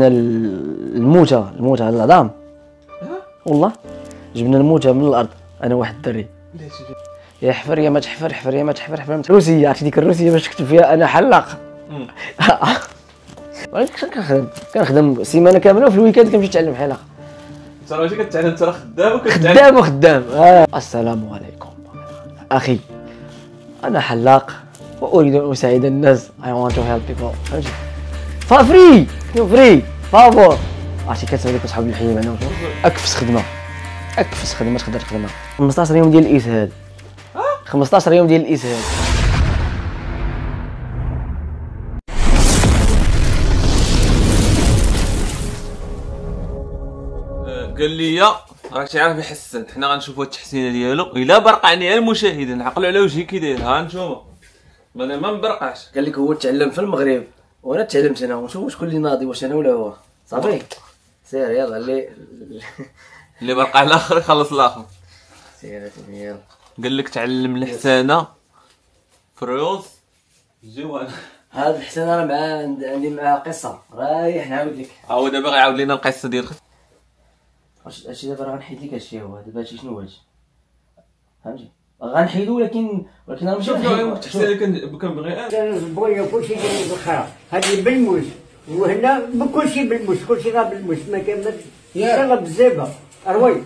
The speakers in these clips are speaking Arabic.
الموتة العظام والله جبنا الموتة من الارض انا واحد الدري يا حفر يا ما تحفر حفر يا ما تحفر حفر روسيه عرفتي ديك الروسيه باش تكتب فيها انا حلاق ولكن كنخدم سيمانه كامله وفي الويكاند كنمشي نتعلم حلاقه. انت ماشي كتعلم انت راه خدام خدام. السلام عليكم اخي، انا حلاق واريد ان اساعد الناس. I want to help people. فهمتي فافري فافور عرفتي كتسمع ديك صحاب الحي معنا اكفس خدمه تقدر تخدمها 15 يوم ديال الاسهال. 15 يوم ديال الاسهال. قال لي راك عارف يحسن، حنا غنشوفوا التحسينه ديالو الا برقعني على المشاهدين نعقلوا على وجهي كي داير. ها نتوما انا ما مبرقعش. قال لك هو تعلم في المغرب وانا تعلمت هنا، ونشوف شكون اللي ناضي، واش انا ولا هو. صافي سير يلا اللي برقع الاخر يخلص الاخر. سير يلا. قال لك تعلم الحسانه فروز جوان. هاد الحسانه راه عندي معاه قصه، رايح نعاود لك. هو دابا غيعاود لينا القصه ديال هادشي دابا راه غنحيد لك هادشي. هو دابا هادشي شنو هادشي فهمتي غنحيدو، ولكن راه ماشي التحسين اللي كنبغي البغيه كلشي داير بالخرا. هادي بالموس وهنا بكلشي بالموس، كلشي غير بالموس، ما كاين غير بالزيبه اروي.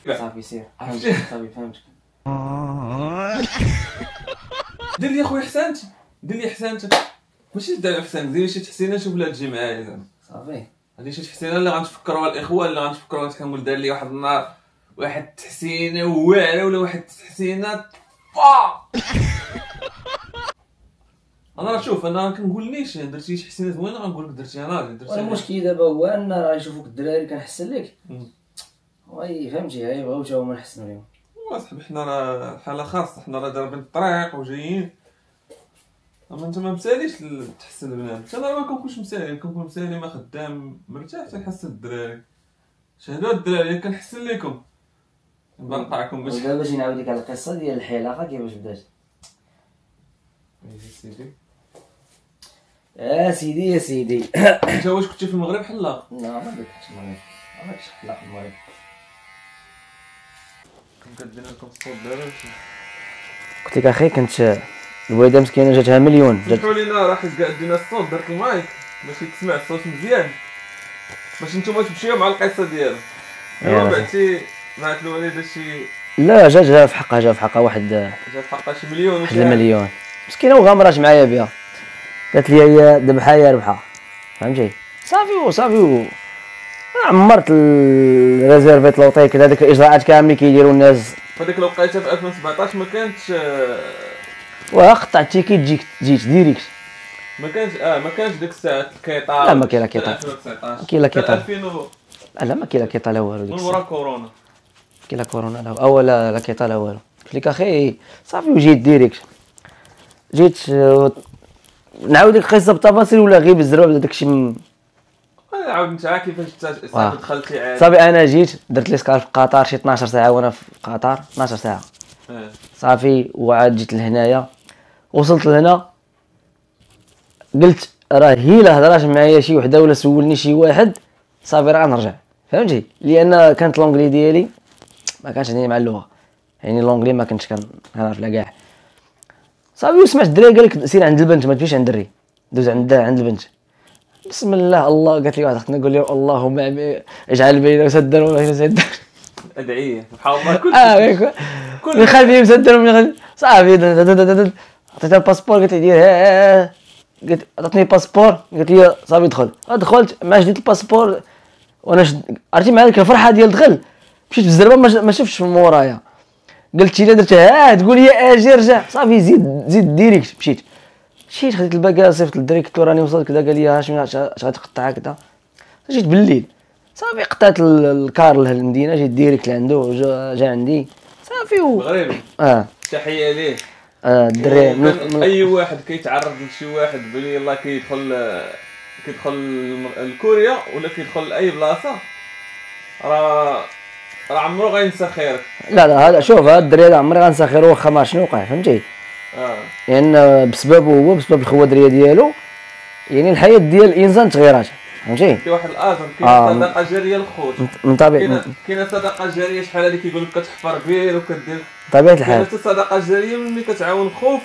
صافي سير صافي فهمتك. دير لي اخويا حسانتي، دير لي حسانتك، ماشي دير حسانك، دير شي تحسينه شوف لا تجي معايا زعما. صافي هادي شي تحسينه اللي غنتفكروها الاخوان، اللي غنتفكروها كنقول دار لي واحد النهار واحد التحسينه واعره ولا واحد التحسينه انا راه شوف انا كنقولنيش درتي شي حسينه زوينه غنقول لك درتي انا درتي. المشكل دابا هو ان راه يشوفوك الدراري كنحسن لك وي فهمتي، هاي بغاو تا هما نحسنوا لهم. واصاحبي حنا راه حاله خاصه، حنا راه ضاربين الطريق وجايين. اما انت ما مساليش تحسن البنات، انا ما كنكونش مسالي، كنكون مسالي ما خدام مرتاح تنحسن الدراري. شهدوا الدراري كنحسن لكم نبرقعكم باش. دابا باش نعاود لك على القصه ديال الحلاقه كيفاش بدات. يا سيدي انت واش كنتي في المغرب حلاق؟ لا ما درتش في المغرب، ما درتش حلاق في المغرب. كدير لكم الصوت دابا قلت لك اخي كنت الوالده مسكينه جاتها مليون. سمحوا لينا راه حيت دينا الصوت درت المايك باش يتسمع الصوت مزيان، باش نتوما تمشيو مع القصه ديالو. ايوا بعتي معك الوالده شي لا جا في حقها واحد جا في حقها شي مليون واحد المليون مسكينه وغامرات معايا بها. قالت لي هي ذبحها يا ربحها فهمتي. صافي عمرت الريزيرفيت لوطيك هذيك الاجراءات كاملين كيديروا الناس. فديك الوقيته في 2017 ما كانتش قطع التيكيت جيت ديريكت. ما كانش ديك الساعه الكيطار. لا ما كاين لا كيطار، كاين لا كيطار. 2000 لا ما كاين لا كيطار لا والو. من ورا كورونا كاين لا كورونا لا او لا كيطار لا والو. قلت لك اخي صافي وجيت ديريكت. جيت نعاود لك القصه بالتفاصيل ولا غير بالزراب داكشي عاود انت كيفاش صافي دخلتي عاد. صافي انا جيت درت لي سكار في قطر شي 12 ساعه وانا في قطر 12 ساعه. صافي وعاد جيت لهنايا، وصلت لهنا قلت راه هي لا هضرات معايا شي وحده ولا سولني شي واحد صافي راه غنرجع فهمتي، لان كانت لونغلي ديالي ما كانش عندي مع اللغه، يعني لونغلي ما كنتش كنعرف لا كاع. صافي وسمعت الدراري قال لك سير عند البنت ما تمشيش عند الدري، دوز عند البنت. بسم الله قالت لي واحد اختنا نقول لها اللهم اجعل بيننا مسدر وبين مسدر. ادعيه سبحان الله كل من خلفي مسدر ومن صافي عطيتها الباسبور قالت لي دير قلت عطاتني الباسبور قالت لي صافي دخل. دخلت مع شديت الباسبور وانا عرفتي مع ديك الفرحه ديال دخل مشيت بالزربه ما شفتش من مورايا. قلت لي درتها تقول لي اجي رجع صافي زيد ديريكت. مشيت خديت الباكا صيفط للدري قلت له راني وصلت كذا قال لي اش غتقطع كذا. جيت بالليل صافي قطعت الكار للمدينه جيت ديريكت لعندو جا عندي صافي مغربي تحيه ليه. الدري اي واحد كيتعرض لشي واحد بلي يلاه كيدخل لكوريا ولا كيدخل لاي بلاصه راه عمرو غينسى خيرك. لا هذا شوف هذا الدري هذا عمري غنسى خيره واخا ما شنو وقع فهمتي. لان بسببه هو بسبب الخوادريه ديالو يعني الحياه ديال الانسان تغيرات فهمتي. في واحد الاثر كاين صدقه جاريه للخوت من طبيعه كاينه صدقه جاريه شحال هذه كيقول لك كتحفر بير وكدير طبيعه كاينه الحال. حتى صدقه جاريه ملي كتعاون خوك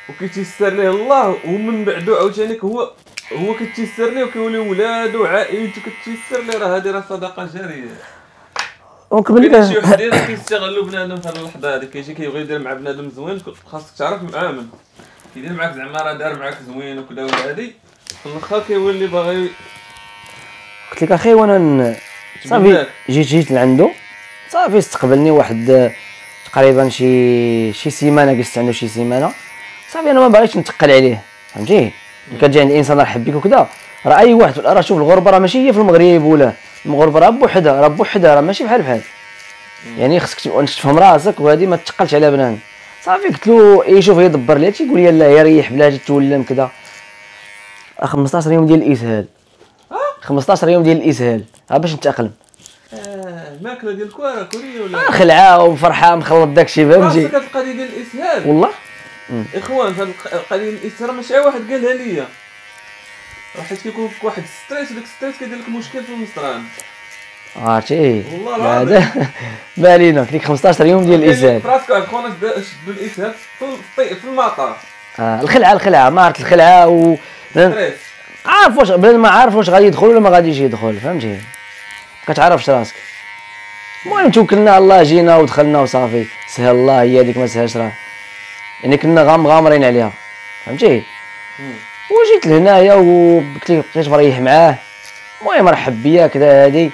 وكيتيسر ليه الله ومن بعدو عاوتاني هو كتيسر ليه وكيولي ولادو وعائلته كتيسر ليه، راه هذه راه صدقه جاريه. ونكمل كاين لك شي وحدين كيستغلوا بنادم في هذه اللحظه هذه، كيجي كيبغي يدير مع بنادم زوين خاصك تعرف معامل كيدير معاك زعما راه دار معاك زوين وكذا ولا هادي في الاخر كيولي باغي. قلت لك اخي وانا صافي جيت لعندو صافي استقبلني واحد تقريبا شي سيمانه، جلست عنده شي سيمانه صافي. انا ما باغيش نتقل عليه فهمتي، كتجي عند انسان راه يحبك وكذا. راه اي واحد راه شوف الغربه راه ماشي هي في المغرب ولا المغربه راه بوحدها، راه ماشي بحال يعني خصك تفهم راسك وهادي ما تثقلش على بنان. صافي قلت له اي شوف يدبر لي هادشي، يقول لي لا يريح بلا تولم كذا. 15 يوم ديال الاسهال 15 يوم ديال الاسهال باش نتاقلم. الماكله ديال الكواره كوريه ولا خلعه وفرحه مخلط داكشي فهمتي. هاد القضيه ديال الاسهال والله اخوان هاد القضيه ديال الاسهال ماشي واحد قالها ليا، حيت كيكون فيك واحد ستريس وداك ستريس كيدير لك مشكل في المصران. عرفتي والله العظيم هذا ما علينا. قلت لك 15 يوم ديال الاسهال. فراسك واحد خونا شدوا الاسهال في المطار. الخلعه ما عرفت الخلعه و ستريس عارف واش بنادم ما عارف واش غادي يدخل ولا ما غاديش يدخل فهمتي، كتعرفش راسك. المهم توكلنا على الله جينا ودخلنا وصافي سهل الله، هي هذيك ما سهلش راه يعني كنا غامرين عليها فهمتي. وجيت لهنايا وقلت ليه بقيت مريح معاه. المهم رحب بيا كذا هادي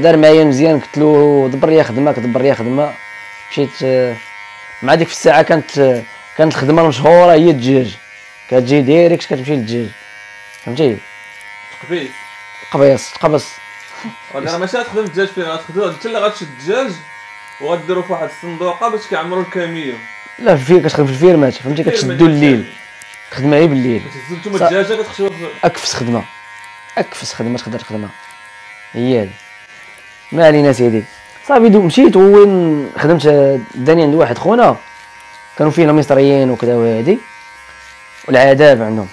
دار معايا مزيان. قلت له دبر لي خدمه مشيت مع ديك في الساعه كانت الخدمه المشهوره هي الدجاج، كتجي ديريكت كتمشي للدجاج فهمتي. تقبص راه ماشي غتخدم الدجاج فين غتخدم انت اللي غتشد الدجاج وغديرو في واحد الصندوقه باش كيعمروا الكاميه. لا في كتخدم في الفيرمات فهمتي، كتشدو الليل خدمه غير بالليل. كتهزو نتوما الدجاجه كتخشوها اكفس خدمه تقدر تخدمها هي هادي. ما علينا سيدي صافي مشيت وين خدمت داني عند واحد خونا كانوا فيه مصريين وكذا وهادي والعذاب عندهم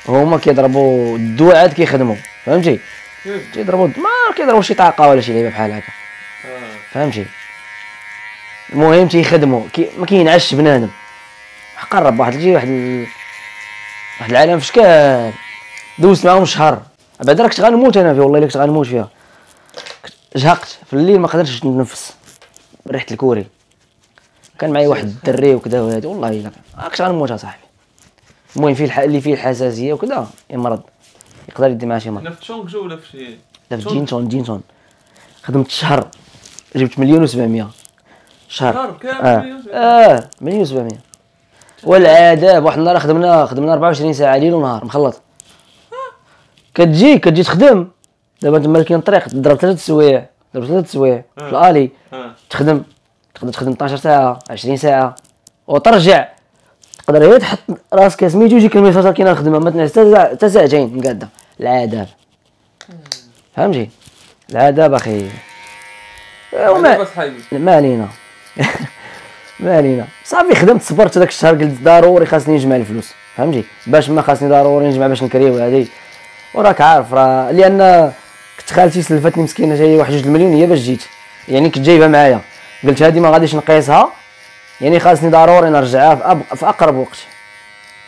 هما كيضربوا الدواعات كيخدموا فهمتي، كيضربوا ما كيضربوا شي طاقه ولا شي لعبه بحال هكا فهمتي. المهم تيخدموا ما كينعش بنادم. قرب واحد العالم في شكال دوزت معاهم شهر بعد راك غنموت انا فيه والله الا كنت غنموت فيها. جهقت في الليل ما قدرتش نتنفس ريحه الكوري. كان معايا واحد الدري وكذا وهادي والله الا كنت غنموت اصاحبي. المهم فيه اللي فيه الحساسيه وكذا يمرض يقدر يدي معاه شي مرض. هنا في تشونغجو ولا في شي لا في جينسون خدمت شهر جبت 1,700,000 شهر كامل. 1,700,000 والعذاب. واحد النهار خدمنا 24 ساعه ليل ونهار مخلط. كتجي تخدم دابا تما كاين الطريق تضرب 3 سوايع في الالي تقدر تخدم 12 ساعه 20 ساعه وترجع. تقدر غير تحط راسك سميتو يجيك الميساج كاينه الخدمه ما تنعس حتى ساعتين مقاده. العذاب فهمتي العذاب اخي. ما علينا ما علينا صافي. خدمت صبرت داك الشهر قلت ضروري خاصني نجمع الفلوس فهمتي، باش ما خاصني ضروري نجمع باش نكريو هادي. وراك عارف راه لان كنت خالتي سلفتني مسكينه جايه 1 مليون هي باش جيت يعني كنت جايبها معايا. قلت هادي ما غاديش نقيسها يعني خاصني ضروري نرجعها في اقرب وقت.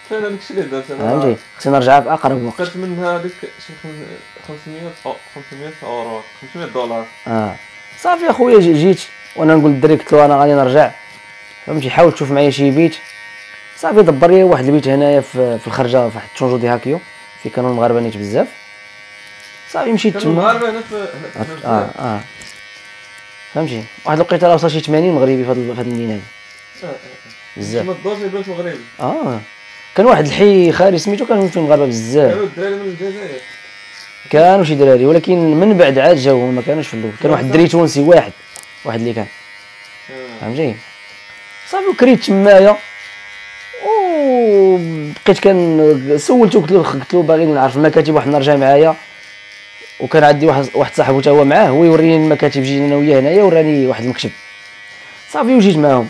فين هذاك الشيء اللي درت انا فهمتي خصني نرجعها في اقرب وقت. بقيت منها هذيك شي 500 اورو 500 دولار. صافي اخويا جيت وانا نقول للدري قلت له انا غادي نرجع فهمتي. حاول تشوف معايا شي بيت. صافي دبر لي واحد البيت هنايا في الخرجه في واحد تشونجو دي هاكيو في كانوا المغاربه نيت بزاف. صافي مشيت تما المغاربه هنا في فهمتي. واحد الوقيته راه وصل شي 80 مغربي في هاد المدينه هادي بزاف. ما تدورش بلاد المغرب. كان واحد الحي خاري سميتو كانوا فيه مغاربه بزاف. كانوا الدراري من الجزائر كانوا شي دراري ولكن من بعد عاد جاو ما كانوش في الاول. كان واحد الدري تونسي واحد اللي كان فهمتي. صافي وكريت تمايا وبقيت سولتو قلت له باغي نعرف المكاتب. واحد النهار جا معايا وكان عندي واحد صاحبو حتى هو معاه هو يوريني المكاتب. جينا انا وياه هنايا وراني واحد المكتب صافي وجيت معاهم.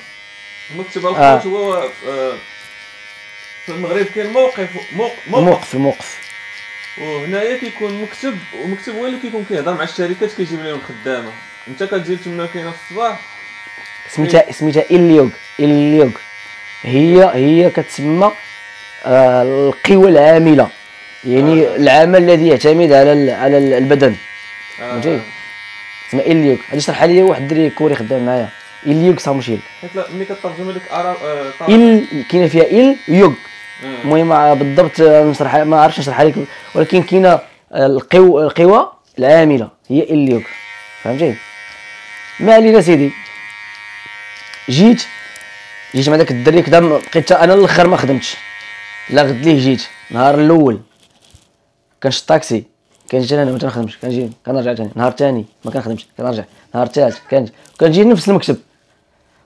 المكتب الخوت هو في المغرب كاين موقف الموقف. وهنايا كيكون مكتب، ومكتب هو اللي كيكون كيهضر مع الشركات كيجيب لهم خدامه. انت كتجي تما كاينه في الصباح سميتها إليوغ. هي كتسمى القوى العامله، يعني العمل الذي يعتمد على البدن. فهمتي؟ اسمها إليوغ. هادي شرحها لي واحد الدري كوري خدام معايا. إليوغ ساموشيل. ملي كترجم لك كاينه فيها يوغ. المهم بالضبط نشرحها، ما عرفتش نشرحها لك، ولكن كاينه القوى العامله هي إليوغ. فهمتي؟ ما علينا سيدي. جيت مع داك الدري كدا، بقيت انا الاخر ما خدمتش، لا غد ليه جيت نهار الاول كنشد الطاكسي كنجي انا ما تنخدمش، كنجي كنرجع ثاني، نهار ثاني ما كنخدمش كنرجع، نهار ثالث كنجي نفس المكتب،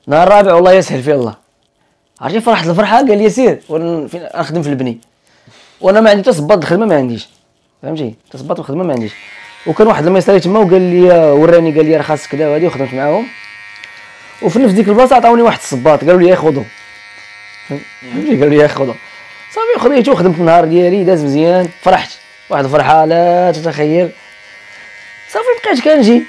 نهار الرابع والله يسهل فيه الله. عرفتي فرحت الفرحه، قال لي سير فين نخدم في البني، وانا ما عندي حتى صباط الخدمه ما عنديش. فهمتي؟ حتى صباط الخدمه ما عنديش. وكان واحد الميسري تما وقال لي وراني، قال لي راه خاصك كذا وهادي، وخدمت معاهم. وفي نفس ديك البلاصه عطاوني واحد الصباط، قالوا لي خذو. فهمتي؟ قالوا لي خذو. صافي خديته وخدمت النهار ديالي، داز مزيان، فرحت واحد الفرحه لا تتخيل. صافي بقيت كنجي.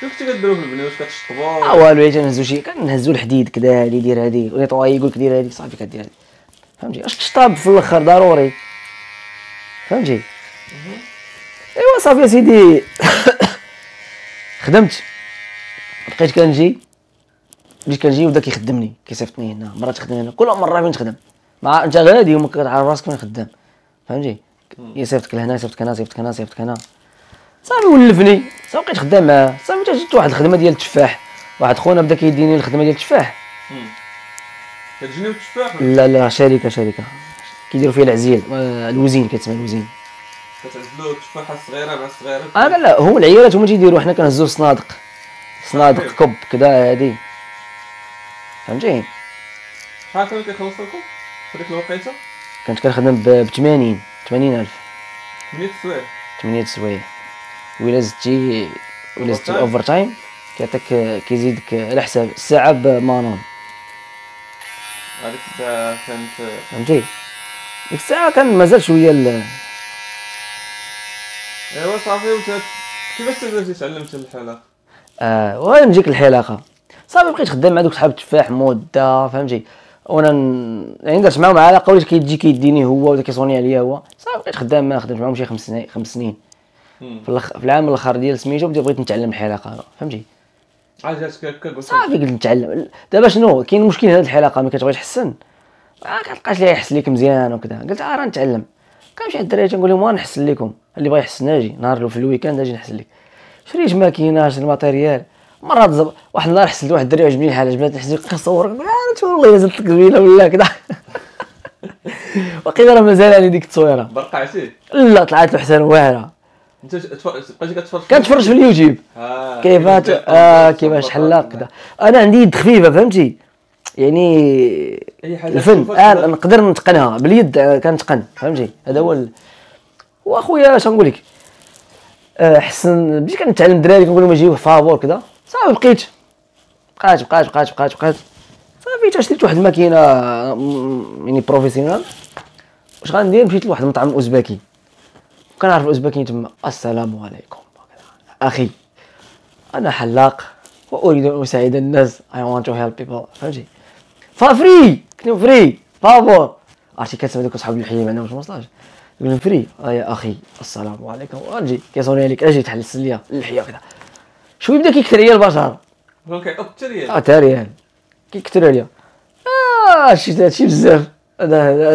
شنو كنتي كديروا في البنيه؟ واش كتشطبوا؟ والو، حتى نهزو شي، كنهزو الحديد كذا، هادي دير هادي، ونيطواي يقول لك دير هادي، صافي كدير هادي. فهمتي؟ اش تشطاب في الاخر ضروري. فهمتي؟ ايوا صافي يا سيدي. خدمت، بقيت كنجي وبدا كيخدمني، كيصيفطني هنا، مرات تخدم هنا، كل مره فين تخدم مع انت غادي وما كتعرف راسك فين خدام. فهمتي؟ يصيفطك لهنا، يصيفطك هنا. صافي ولفني، صافي بقيت خدام معاه. صافي جات واحد الخدمه ديال التفاح، واحد خونا بدا كيديني الخدمه ديال التفاح. كتجنيو التفاح؟ لا شركه كيديروا فيها العزيل، الوزين، كيتسمى الوزين. كتعزلوا التفاحه الصغيره مع الصغيره؟ لا هما العيالات هما تيديروا، حنا كنهزوا صنادق كب كذا هادي. فهمتي؟ شحال كان كيخلص لكم في ديك الوقيته؟ كنت كنخدم ب 80,000. 8 سوايع. وإلا زدتي اوفر تايم كيعطيك، كيزيدك على حساب الساعه بمانون. هذيك الساعه كانت، فهمتي؟ ديك الساعه كان مازال شويه ايوا صافي. كيفاش بديتي تعلمتي الحلاقه؟ ونجيك الحلاقه. صافي بقيت خدام مع دوك صحاب التفاح مده. فهمتي؟ وانا يعني درت معاهم علاقه، وليت كيديني هو ولا كيصوني عليا هو. صافي بقيت خدام خدمت معاهم شي 5 سنين. في العام الاخر ديال سميتو بغيت نتعلم الحلاقه. فهمتي؟ جاتك هكا قلت صافي قلت نتعلم. دابا شنو كاين مشكل هاد الحلاقه، ملي كتبغي تحسن ما كتلقاش ليها يحسن لك مزيان وكذا. قلت راه نتعلم. كنمشي عند الدراري تنقول لهم نحسن لكم، اللي بغى يحسن اجي نهار في الويكاند اجي نحسن لك. شريت ماكينه، شريت الماتيريال. مرات واحد النهار حسنت واحد الدري عجبني الحال، عجبني نحسن كنصور، نقول والله زدت لك زوينه ولا كذا. وقيلا راه مازال علي ديك التصويره. برقعتي؟ لا طلعت له حسن واعره. انت بقيتي كتفرج في اليوتيوب كيفاش حلاق كذا. انا عندي يد خفيفه. فهمتي؟ يعني الفن نقدر نتقنها باليد، كنتقن. فهمتي؟ هذا هو واخويا اش نقول لك، حسن بديت كنتعلم الدراري، كنقول لهم يجيو فافور كذا. صافي بقيت صافي شريت واحد الماكينه يعني بروفيسيونال. واش غندير؟ مشيت لواحد المطعم اوزبكي، كنعرف الاوزبكيين تما. السلام عليكم اخي، انا حلاق واريد ان اساعد الناس. I want to help people. فهمتي؟ فري كلمه فري فافور. عرفتي كتسمع دوك صحاب اللحيه ما عندهمش مصلاج، يقول لهم فري. يا اخي السلام عليكم، اجي كيصوني عليك، اجي تحلس ليا اللحيه كذا. شويه بدا كيكثر ليا البشر، كيعطيك التريال تا ريال كيكثر عليا. شي هادشي بزاف،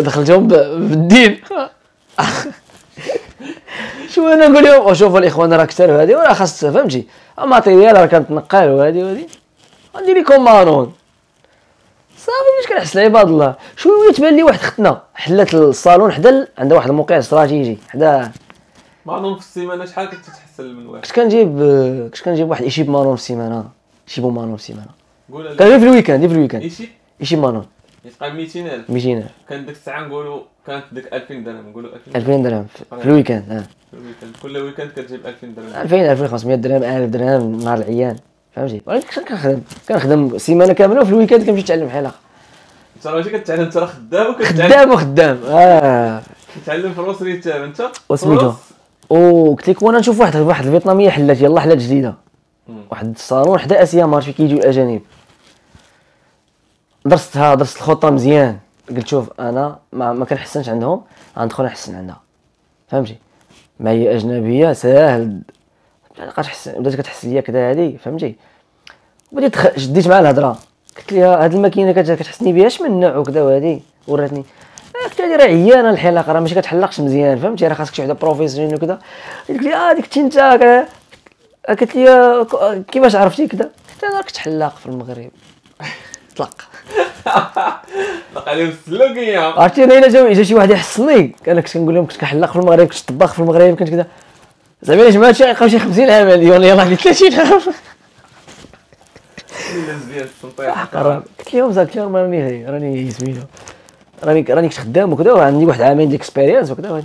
دخلتهم بالدين. شو انا نقول لهم شوفوا الاخوان راه كثر هذه وراه خاص. فهمتي؟ الماتيريال راه كنتنقل وهذه ندير لكم مانون. صافي باش كنحس العباد الله. شويه تبان لي واحد ختنا حلات الصالون حدا عندها واحد الموقع استراتيجي حدا مانون. في السيمانه شحال كتحصل من واحد؟ كنت كنجيب واحد ايشيب مانون في السيمانه. يشيبوا مانون في السيمانه. قول كان في الويكاند ايشيب مانون يتقال 200,000. 200,000 كان ديك الساعه نقولوا كانت ديك 2000 درهم. نقولوا 2000 درهم في الويكاند. في الويكاند كل ويكاند كتجيب 2000 درهم. 2000 2500 درهم 1000 درهم نهار العيان. فهمتي؟ ولكن كنخدم سيمانه كامله، وفي الويكاند كنمشي نتعلم حلاقه. انت راه ماشي كتعلم، انت راه خدام خدام وخدام. كتعلم في الروسري تاع انت وسميتو قلت لك وانا نشوف واحد الفيتناميه حلات، يلاه حلات جديده، واحد الصالون حدا اسيا مارشي كيجيو الاجانب. درست الخطه مزيان، قلت شوف انا ما كنحسنش عندهم، غندخل نحسن عندها، فهمتي؟ ما هي اجنبيه ساهل بقات تحسن، بدات كتحسن ليا كذا هادي، فهمتي؟ بديت شديت معها الهضره، قلت لها هاد الماكينه كتحسني بها اش من نوع وكذا وهادي، وراتني قلت لها راه عيانه الحلاقه، راه ماشي كتحلقش مزيان، فهمتي؟ راه خاصك شي وحده بروفيسيونيل وكذا. قلت لي ديك انت، قالت لي كيفاش عرفتي كذا؟ قلت لها كنت حلاق في المغرب. طلق طلق عليهم السلوكيه. عرفتي انا الا جا شي واحد يحصلني، انا كنت كنقول لهم كنت كنحلق في المغرب، كنت طباخ في المغرب، كنت كذا. زعما الا جمعت غيبقاو شي 50 عام، يلاه عندي 30 عام. قلت لهم زعما راني سميتو راني كنت خدام وكذا، وعندي واحد عامين ديك اكسبيريونس وكذا.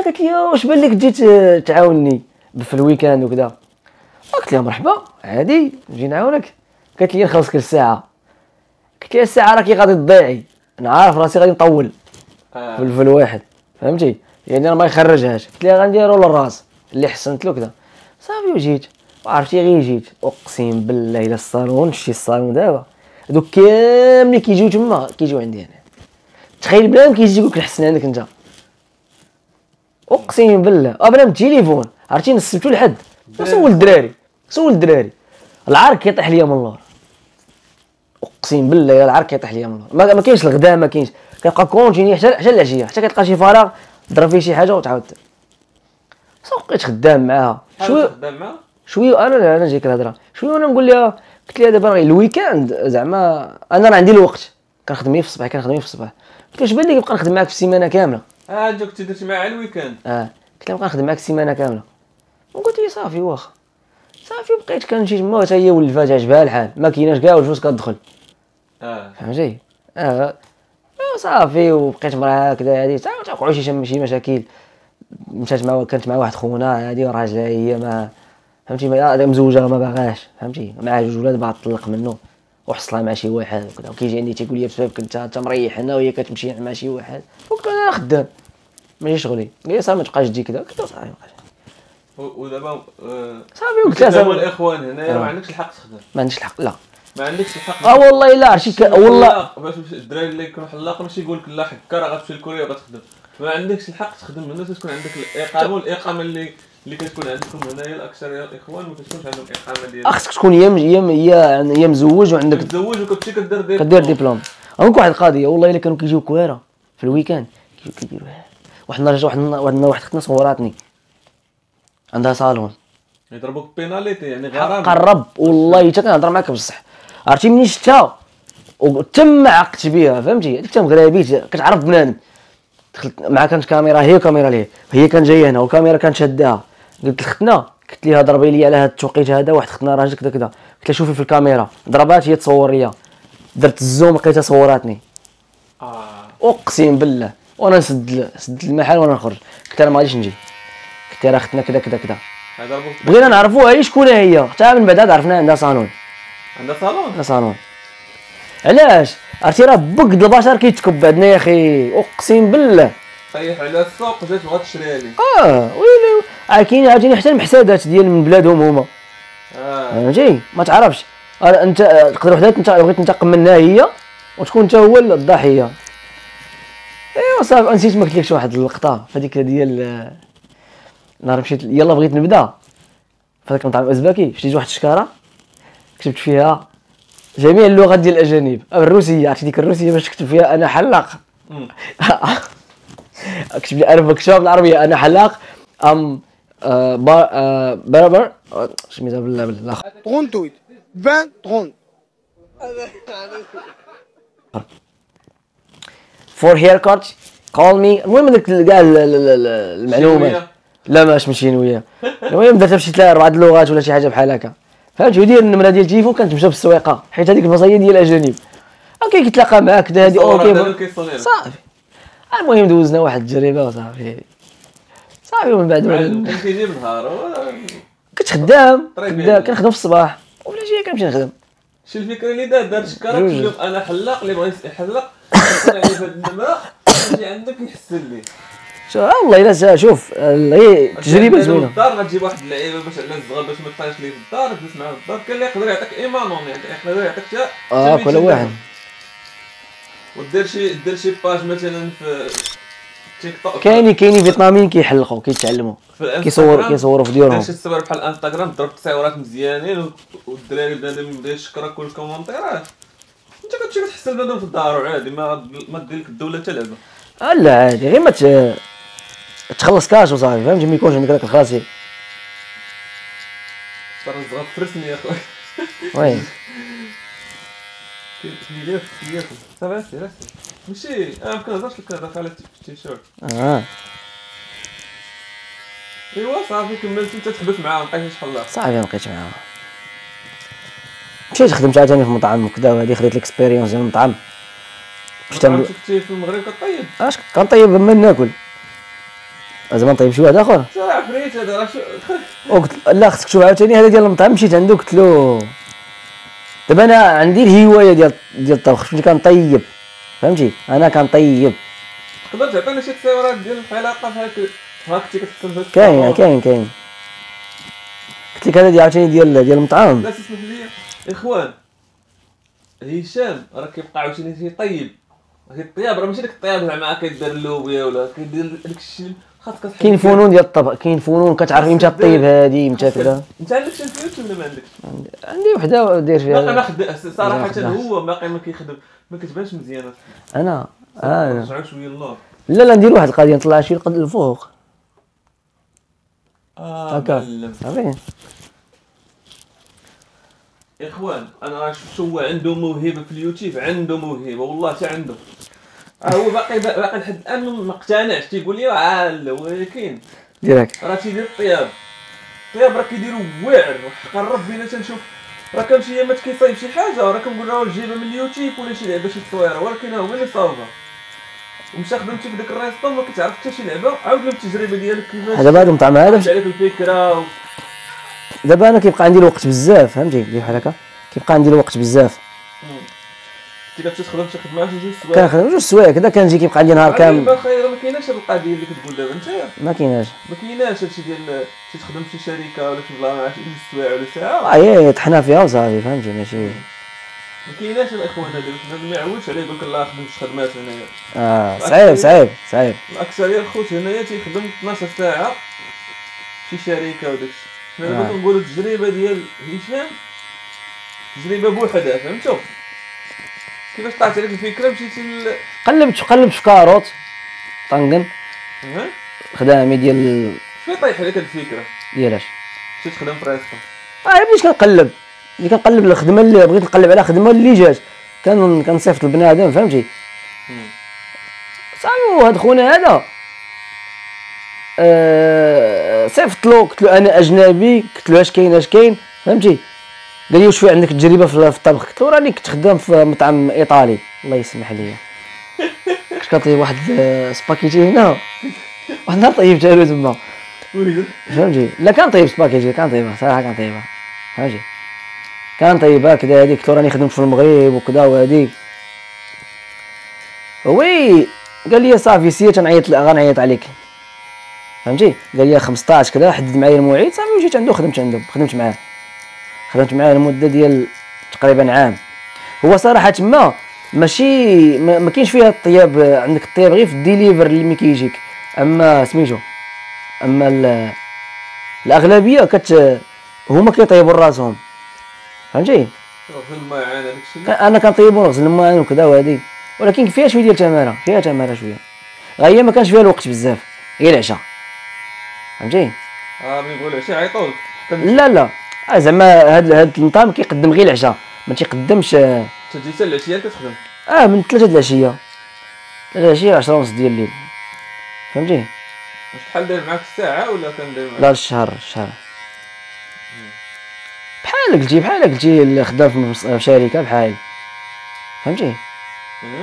قالت لي واش بان لك تجي تعاوني في الويكاند وكذا؟ قلت لها مرحبا عادي نجي نعاونك. قالت لي نخلصك الساعه. قلت لها الساعه راكي غادي تضيعي، انا عارف راسي غادي نطول في الواحد، فهمتي؟ يعني انا ما يخرجهاش. قلت لها غنديرو للراس اللي حسنت له كذا صافي. وجيت وعرفتي غير جيت، اقسم بالله الا الصالون شتي الصالون دابا هذوك كاملين كيجيو تما كيجيو عندي انا. تخيل بنادم كيجي يقول لك نحسن عندك انت، اقسم بالله. بنادم التليفون عرفتي نسبتو لحد، سول الدراري العرق كيطيح ليا من اللور، اقسم بالله العرق كيطيح ليا من اللور. ما كاينش الغدا، ما كاينش، كنبقى كونتيني حتى العشيه، حتى كتلقى شي فراغ ضرب فيه شي حاجه وتعاود. بقيت خدام معاها شويه انا جايك الهضره شويه، وانا نقول لها قلت لها دابا الويكاند زعما انا راه عندي الوقت، كنخدم غير في الصباح، قلت لها اش بان لي نبقى نخدم معاك في السيمانه كامله. انت كنتي درتي معها الويكاند. قلت لها نبقى نخدم معاك السيمانه كامله، وقلت لي صافي واخا صافي. بقيت كنمشي تما حتى هي ولفات عجبها الحال، ما كايناش كاع والفلوس كتدخل، فهمتي؟ صافي. وبقيت معاها هكذا هادي توقعوا شي مشاكل، كانت مع واحد خونا هادي راجله هي ما فهمتي، ما مزوجه ما باغاش، فهمتي؟ معاه جوج ولاد باغا تطلق منه وحصلها مع شي واحد وكذا، وكيجي عندي تيقول لي بسبب انت مريح هنا وهي كتمشي مع شي واحد، قلت له انا خدام ماشي شغلي. قال لي صافي ما تبقاش تجي كذا، قلت له صافي مابقاش. ودابا صافي قلت لها صافي الاخوان هنايا ما عندكش الحق تخدم. ما عندكش الحق، لا ما عندكش الحق. والله الا عرفتي والله باش الدراري اللي يكونوا حلاق ماشي يقول لك لا حكا راه غتمشي لكوريا وغتخدم، ما عندكش الحق تخدم من الناس. تكون عندك الاقامه، والاقامه اللي كتكون عندكم هنايا الاكثريه الاخوان ما كتكونش عندهم اقامه ديال خصك تكون يا مزوج وعندك متزوج وكتمشي كدير ديبلوم. غنقول واحد القضيه والله الا كانوا كيجيو كويره في الويكاند كيديروا واحد اختنا صوراتني عندها صالون يضربوك بيناليتي يعني غرامه. قرب والله حتى كنهضر معاك بصح، عرفتي منين شفتها وتم عقدت بها، فهمتي؟ هذيك مغربيه كتعرف بنادم. دخلت معها كانت كاميرا هي وكاميرا ليه، هي كانت جايه هنا والكاميرا كانت شاداها. قلت لختنا قلت لها ضربي لي على هذا التوقيت هذا واحد اختنا راجل كذا كذا، قلت لها شوفي في الكاميرا، ضربات هي تصور ليا، درت الزوم لقيتها صوراتني. اقسم بالله وانا نسد المحل وانا نخرج، قلت لها ما غاديش نجي، قلت لها اختنا كذا كذا كذا. بغينا نعرفوها هي شكون هي، حتى من بعد عرفنا عندها صالون. عندها صالون. علاش؟ عرفتي راه بقد البشر كيتكب عندنا يا اخي، اقسم بالله. طيح على السوق جات بغات تشريها لي. ويلي كاين عاوتاني حتى المحسادات ديال من بلادهم هما. فهمتي؟ ما تعرفش انت تقدر وحده انت بغيت تنتقم منها هي وتكون انت هو الضحيه. ايوا صافي. نسيت ما قلتلكش واحد اللقطه فهاديك ديال نهار مشيت يلا بغيت نبدا فهذاك المطعم الازبكي، شريت واحد الشكاره كتبت فيها جميع اللغات ديال الاجانب، الروسيه، عرفتي ديك الروسيه باش تكتب فيها انا حلاق. كتب لي انا مكتوب بالعربيه انا حلاق برابر سميتها بالله 38 20 30 فور هير كات كول مي. المهم داك كاع المعلومات لا ماشي شينويه. المهم درتها بشي 4 اللغات ولا شي حاجه بحال هكا، فهمتي؟ ودير النمره ديال التليفون كنتمشى بالسويقه حيت هذيك البلاصه هي ديال الاجانب. كيتلاقى معاك كدا هادي اوكي صافي. المهم دوزنا واحد التجربه وصافي ومن بعد كان كيجيب نهار كنت خدام كنخدم في الصباح ولا شي كنمشي نخدم شي الفكره اللي دار شكرك اليوم انا حلاق اللي بغى يحلق يقطع لي هاد النمره يجي عندك يحسن لي. والله الا شوف هي تجربه زوينه. الدار غتجيب واحد اللعيبه باش على الصغار باش ما تطيحش ليه في الدار تجلس معاه في الدار. كاين اللي يقدر يعطيك ايمانون يعني يقدر يعطيك حتى كل واحد ودير شي باج مثلا في تيك توك. كاينين فيتنامين كيحلقوا كيتعلموا كيصوروا في ديورهم. شي تصوير بحال انستغرام ضرب تصاورات مزيانين والدراري بنادم بدا يشكرك والكومونتيرات انت كتمشي كتحسن بنادم في الدار عادي ما دير لك الدوله حتى لعبه. لا عادي غير ما تخلص كاش وصافي فهمتي ما يكونش عندك داك الخاسي. صار الصغار فرسني يا خويا. وي كيف صافي سير ماشي ما كنهضرش لك هذاك على التيشيرت. ايوا صافي كملت انت تحبس معاهم بقيتي شحال لا صافي ما بقيتش معاهم. مشيت خدمت عاوتاني في مطعم وكذا وهادي خديت الاكسبيريونس ديال المطعم. كنتي في المغرب كطيب؟ كنطيب ما ناكل زعما نطيب شي واحد اخر. راه عفريت هذا راه وقلت لا خصك تشوف عاوتاني هذا ديال المطعم. مشيت عنده قلت له دابا انا عندي الهوايه ديال الطبخ فهمتي كنطيب فهمتي انا كنطيب. تقدر تعطينا شي تصاورات ديال الحلقه بحال هكا كنتي كتحسن كاين قلت لك هذا عاوتاني ديال المطعم. لا تسمح لي اخوان هشام راه كيبقى عاوتاني تيطيب هاد الطياب راه ماشي داك الطياب زعما كيدير اللوبيا ولا كيدير داك الشيء خاصك. كاين فنون ديال الطبخ كاين فنون كتعرف امتى طيب هادي امتى كذا. انت عندك شي فلوس ولا ما عندكش؟ عندي وحده داير فيها باقي ما خدام صراحه هو باقي ما كيخدم ما كتبانش مزيانه. انا رجعوا شويه للور. لا ندير واحد القضيه نطلع شي لقد الفوق هكا صافي. اخوان انا راه شفت هو عنده موهبه في اليوتيوب عنده موهبه والله حتى عنده هو باقي لحد الان ما اقتنعش تيقول لي لا ولكن ديريكت راه تيدير الطياب راه كيديروا واعر وحق ربي الا تنشوف راه كنمشي ايامات كيصايب شي حاجه راه كنقول له جيبها من اليوتيوب ولا شي لعبه شي تصويره ولكن هو اللي صاوبها ومشى خدمتي في داك الريستو ما كتعرف حتى شي لعبه. عاود لهم التجربه ديالك كيفاش دابا هذا المطعم هذا عليك الفكره دابا انا كيبقى عندي الوقت بزاف فهمتي بحال هكا كيبقى عندي الوقت بزاف. كنتي كتخدم شي خدمه شي جوج سوايع كنخدم جوج سوايع كذا كنجي كيبقى عندي نهار كامل. ما خير ما كايناش هاد القضيه اللي كتقول دابا انت ما كايناش هادشي ديال تخدم في شي شركه ولا تبلا مع شي جوج سوايع ولا ساعه هي طحنا فيها وصافي فهمتي ماشي ما كايناش الاخوان هذا ما يعودش عليه يقول لك الله خدمت شي خدمات هنايا. صعيب الاكثريه الخوت هنايا تيخدم 12 ساعه شي شركه وداكشي. حنا دابا كنقولوا التجربه ديال هشام تجربه بوحدها فهمتوا كيفاش طلعت عليك الفكره مشيتي قلبت في كاروت طنقن خدامي ديال شنو طيح عليك هاد الفكره ديالاش مشيت تخدم في ريستو. بديت كنقلب الخدمه اللي بغيت نقلب على خدمه اللي جات كنصيفط البنادم فهمتي صافي. وهاد خونا هذا صيفط له قلت له انا اجنبي قلت له اش كاين فهمتي. قال لي واش في عندك تجربه في الطبخ قلت له راني كنت خدام في مطعم ايطالي الله يسمح لي كنت كنطيب واحد سباكيتي هنا واحد النهار طيبت له تما فهمتي. لا كنطيب سباكيتي كنطيبها صراحه كنطيبها فهمتي كنطيبها كذا هذيك قلت له راني خدمت في المغرب وكذا وهذيك وي قال لي صافي سير غنعيط عليك فهمتي. قال لي 15 كذا حدد معايا الموعد صافي وجيت عنده خدمت معاه لمده ديال تقريبا عام. هو صراحه تما ماشي ما كاينش فيها الطياب عندك الطياب غير في الديليفر اللي ملي كيجيك اما سميتو اما الاغلبيه هما كيطيبوا راسهم فهمتي. انا كنطيبو نغسل الماء وكذا وهادي ولكن فيها شويه ديال تماره شويه غير ما كانش فيها الوقت بزاف غير العشاء فهمتي. نقول العشاء عيطول لا زعما هاد المطعم كيقدم غير العشاء ما تيقدمش. تجي حتى العشيه كتخدم من 3 د العشيه 10 ونص ديال الليل فهمتي. واش بحال داير معاك الساعه ولا كان داير معاك؟ لا الشهر بحال قلتي خدام في شركه بحال فهمتي.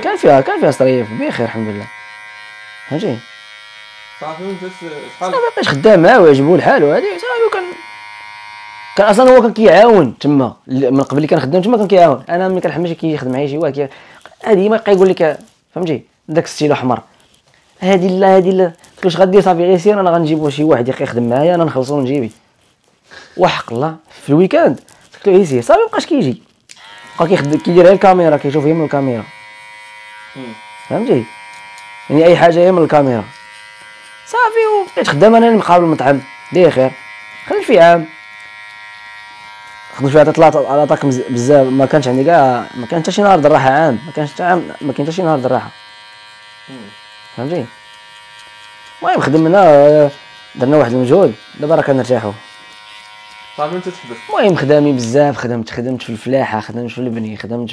كان فيها صريف بخير الحمد لله فهمتي. صافي وانت شحال بقيت خدام معاه وعجبو الحال وهادي صافي كان اصلا هو كان كيعاون تما من قبل اللي كنخدم تما، كان كيعاون. انا ملي كنحمل كيخدم معايا شي واحد هادي ما يبقى يقول لك فهمتي داك الستيلو احمر، هادي لا هادي لا. قلت له واش غدير؟ صافي غير سير انا غنجيب شي واحد يخدم معايا انا نخلصو ونجيبي. وحق الله في الويكاند قلت له يسير صافي مابقاش كيجي، بقى كيخدم كيدير غير الكاميرا، كيشوف هي من الكاميرا فهمتي، يعني اي حاجه هي من الكاميرا صافي. وبقيت خدام انا مقابل المطعم بخير، خدمت فيه عام، خدمت فيه ثلاثه على طاق بزاف. ما كانش عندي كاع، ما كان حتى شي نهار الراحه عام، ما كانش حتى عام، ما كاين حتى شي نهار الراحه فهمتي. المهم خدمنا درنا واحد المجهود، دابا راه كنرتاحو صافي انت تحبس. المهم خدامي بزاف، خدمت في الفلاحه، خدمت في البني، خدمت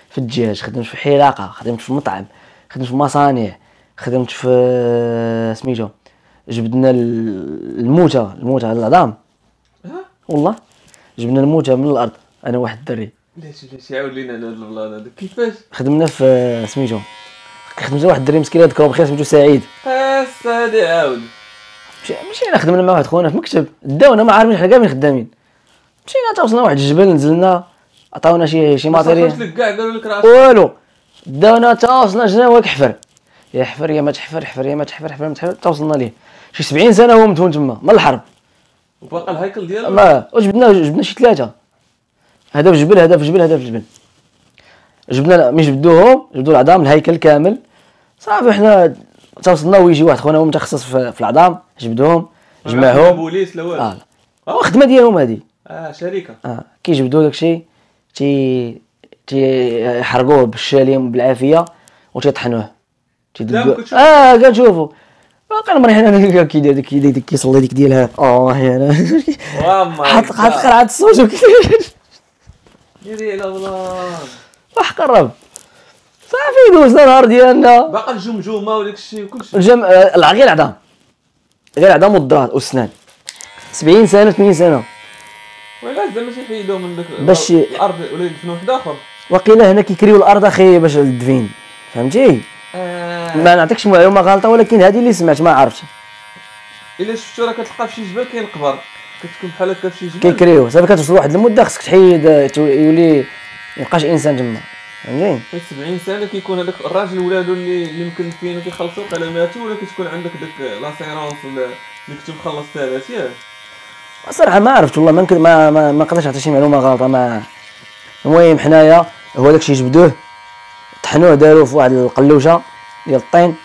في الدجاج، خدمت في الحلاقه، خدمت في المطعم، خدمت في المصانع، خدمت في سميتو جبدنا الموتى العظام والله، جبنا الموتى من الارض انا واحد الدري. علاش عاود لينا هذا البلان هذا كيفاش؟ خدمنا في سميتو، خدمت واحد الدري مسكين هذاك بخير سميتو سعيد. هادي عاود مشينا خدمنا مع واحد خونا في مكتب، داونا ما عارفين حنا كاع من خدامين. مشينا حتى وصلنا واحد الجبل، نزلنا عطاونا شي ماتيريال. واش لك كاع قالوا لك راه والو داونا حتى وصلنا جنا هو كيحفر، يا حفر يا ما تحفر، حفر يا ما تحفر، حفر ما تحفر، حتى وصلنا ليه. شي 70 سنه هو مدفون تما من الحرب. وباقي الهيكل ديالو ما جبنا شي ثلاثه، هذا في جبل، هذا في جبل، هذا في جبل. جبنا مش جبدوهم، جبدوا العظام الهيكل كامل صافي. حنا حتى وصلنا ويجي واحد خونا هو متخصص في العظام، جبدوهم جمعوهم. بوليس لا والو. الخدمه ديالهم هذه شركه. كيجبدوا داكشي يحرقوه بالشاليم بالعافيه وتيطحنوه تيدقوا. كنشوفوا باقي مريحين. انا كيدير ديك كيصلي ديك ديالها انا حط قرعه الصوت ديري على بلان واح قرب صافي. دوزنا النهار ديالنا باقي الجمجمه وداك الشيء وكلشي غير العظام، غير العظام والضرات والسنان. 70 سنه 80 سنه وعلاش زعما تيحيدوه من داك باش الارض ولا يدفنوا واحد اخر؟ وقيلا هنا كيكريو الارض اخي باش الدفين فهمتي. ما نعطيكش معلومه غلطه ولكن هذه اللي سمعت ما عرفتش. الا شفتو راه كتلقى في شي جبل كاين قبر، كتكون بحال هكا في شي جبل كيكريو صافي. كتوصل واحد المده خصك تحيد يولي ميبقاش انسان تما فهمتي. في 70 سنه كيكون هذاك الراجل ولادو اللي مكلفين وكيخلصوا قال ماتوا، ولا كتكون عندك داك لاسيرونس ولا اللي كنت مخلص ثلاث ياك؟ الصراحه ما عرفت والله، ما نقدرش نعطي شي معلومه غلطه. ما المهم حنايا هو داكشي جبدوه طحنوه داروه في واحد القلوشه ديال الطين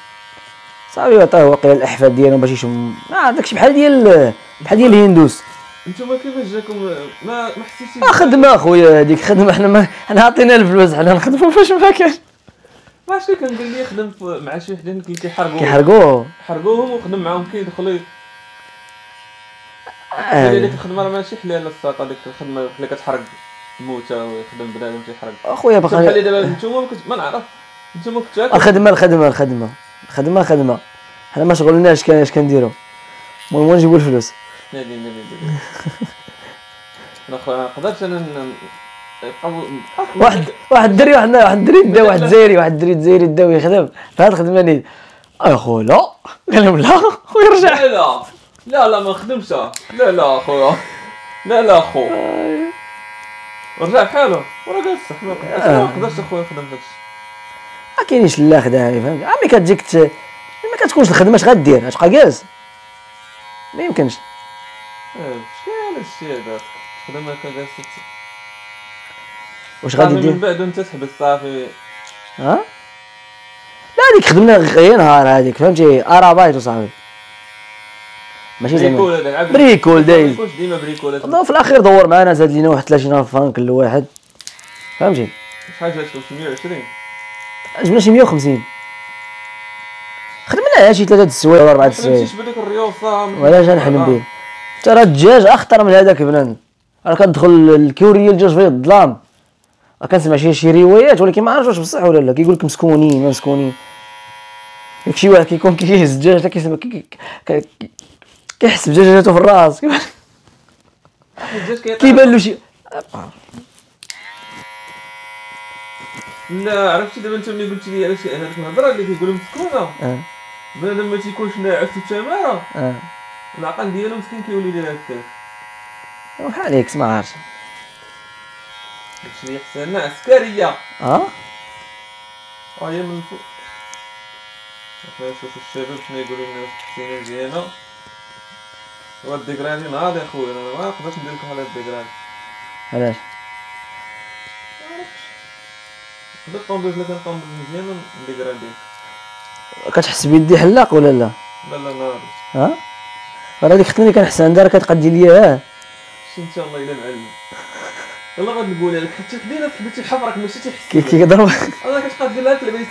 صافي، عطاوه واقيلا الاحفاد ديالهم باش يشم. داكشي بحال ديال الهندوس. نتوما كيفاش جاكم ما حسيتيش؟ خدمه اخويا هذيك خدمه، حنا عطينا الفلوس، حنا نخدموا فاش ما كان. واش كنقول لي خدم مع شي وحدين اللي حرقوهم وخدم معاهم كيدخلوا ديك الخدمه. راه ماشي حلال الساطه ديك الخدمه اللي كتحرق الموتى ويخدم بنادم تيحرق اخويا. باقي بحال دابا نتوما ما نعرف نتوما كنتو الخدمه حنا ما شغلناش اش كنديروا، المهم نجيبوا الفلوس. نادي انا نقدرش انا واحد الدري دا واحد الدري داو يخدم في هاد الخدمه نيت. اخو لا قال لهم لا خويا رجع. لا ما نخدمش. لا اخويا لا اخو رجع بحالو وراه جالس ما نقدرش اخويا نخدم داكشي. ما كاينش لا خدامي فهمتي. ملي كتجيك ما كتكونش الخدمه اش غدير تبقى جالس ما يمكنش. شكون الشيء هذا خدام هكا جالس واش غادي دير من بعد وانت تحبس صافي؟ لا هذيك خدمنا غير نهار هذيك فهمتي. ارابايت وصافي ماشي زعما بريكول دايز. واش ديما بريكولات؟ في الاخير دور معنا زاد لينا واحد 30000 فرانك كل واحد فهمتي. شحال جاتو 120 جبنا شي 150 خدمنا شي 3 السوايع ولا 4 السوايع. ماشي بديك الريوصه ولا جا نحلم به. ترى الدجاج اخطر من هذاك بنان. راه كتدخل الكوريه الدجاج في الظلام. كنسمع شي روايات ولكن ما عرفتش واش بصح ولا لا. كيقول لك مسكونين ما مسكونين. ياك شي واحد كيكون كيهز الدجاج كيسمع كيحس بدجاجته في الراس كيبان له شي. لا عرفتي دابا انت ملي قلتي لي علاش هذيك الهضره اللي كيقولوا مسكونه بنادم ما تيكونش ناعس وتماره العقل ديالو مسكين كيولي ليه هكاك. بحال عليك ما عرفتش. داكشي اللي يحسن عسكريه. هي من الفوق. شوف الشباب شنو يقولوا لنا التحسينه مزيانه. هو الديكرادي ناضي اخويا، انا ما نقدرش ندير لكم على الديكرادي. علاش؟ هذا الطومبيل اللي كنطومبل مزيان نديكرادي. كتحس بيدي حلاق ولا لا؟ لا ناضي. راه ديك خطني كنحس عندها راه كتقدي ليا. شي ان شاء الله الا معلم. يلا غادي نقولها لك حتى خدينا تحبتي حفرك ماشي تيحس. كي كيضرب. انا كتبقى دير لها تلبيت.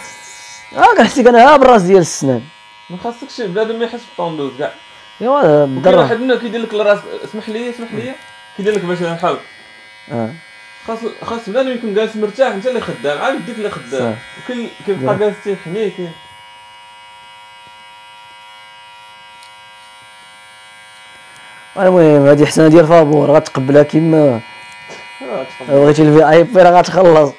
كنحسك انا بالراس ديال السنان. ما خاصكش بنادم ما يحس بالطومبيل كاع. ايوا كاين بالضرب. واحد منا كيدير لك الراس، اسمح لي كيدير لك مثلا بحال خاص بنادم يكون جالس مرتاح، انت اللي خدام، عاد ديك اللي خدام، وكاين كيبقى جالس تيحميك. المهم هادي حسنه ديال فابور غتقبلها كيما بغيتي الفي اي بي راه غتخلص.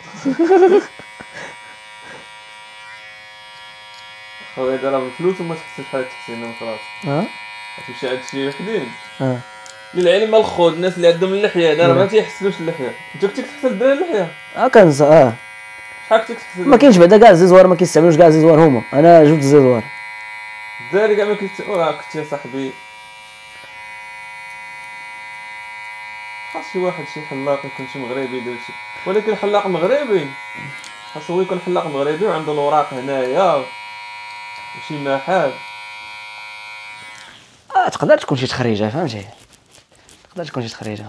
خويا دابا بالفلوس وما تحسش بحال التحسين من خلاص. غتمشي عند شي وحدين للعلم الخود الناس اللي عندهم اللحيه دابا ما تيحسنوش اللحيه. انت كنتي كتحسن الدراري اللحيه؟ كنسى شحال كنتي كتحسن؟ ما كاينش بعدا كاع الزيزوار ما كيستعملوش كاع الزيزوار هما، انا جبت الزيزوار. الدراري كاع ما كنت يا صاحبي خاص شي واحد شي حلاق يكون شي مغربي يدير شي، ولكن حلاق مغربي خاصو هو يكون حلاق مغربي وعنده الوراق هنايا وشي محال. تقدر تكون شي تخريجه فهمتي، تقدر تكون شي تخريجه.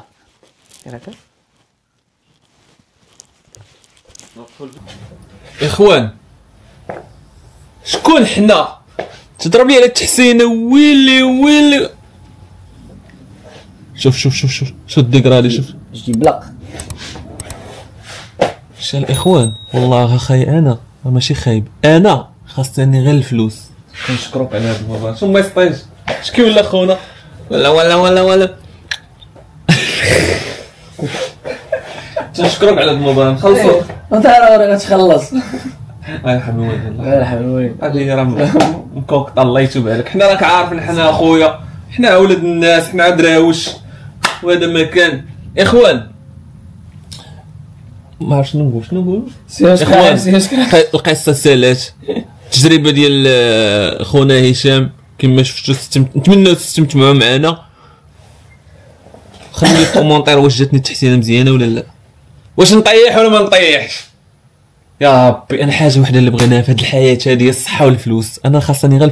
اخوان شكون حنا تضرب لي على التحسين؟ ويلي شوف الديكرادي شوف جدي بلاق شا الاخوان. والله اخاي انا ماشي خايب، انا خاصني غير الفلوس. كنشكرك على هذا الموضوع. شو ما يسطيش شكي ولا خونا ولا تنشكرك على هذا الموضوع. نخلصوا انت راه غتخلص. يرحم الوالد الله يرحم الوالد. هذه راه مكوك الله يتوب عليك. حنا راك عارفين حنا اخويا، حنا ولاد الناس، حنا دراوش وهذا ما كان. اخوان ما عرفتش شنو نقول اخوان. القصه سالات، التجربه ديال خونا هشام كما شفتوا. نتمنى تستمتعوا معنا. خليني في الكومونتير واش جاتني التحسينه مزيانه ولا لا، واش نطيح ولا ما نطيحش. يا ربي انا حاجه وحده اللي بغيناها في هذه الحياه هذه هي الصحه والفلوس. انا خاصني غير